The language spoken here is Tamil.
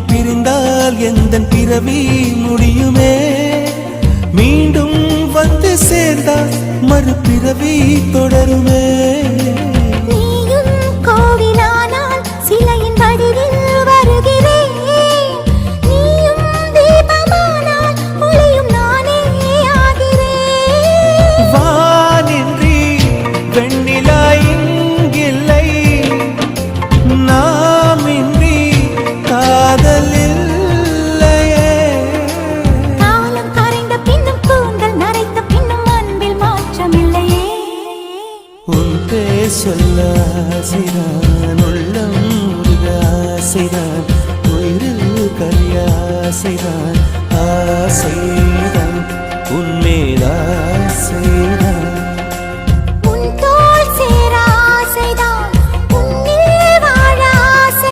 பிரிந்தால் எந்தன் பிறவி முடியுமே மீண்டும் வந்து சேர்ந்தால் மறுபிறவி தொடருமே நீயும் கோவிலானால் சிலையின் வடிவில் வருகிறேன் நீயும் தீபமானால் ஒளியும் நானே ஆகிறேன் வானின்றி வெண்ணிலா இங்கில்லை நாமின்றி காதல் இல்லையே காலம் கரைந்த பின்னும் கூந்தல் நரைத்த பின்னும் அன்பில் மாற்றமில்லையே உன் பேர் சொல்ல ஆசைதான் உள்ளம் முருக ஆசைதான் உயிரில் கரிய ஆசைதான் ஆசைதான் உன்மேல் ஆசைதான்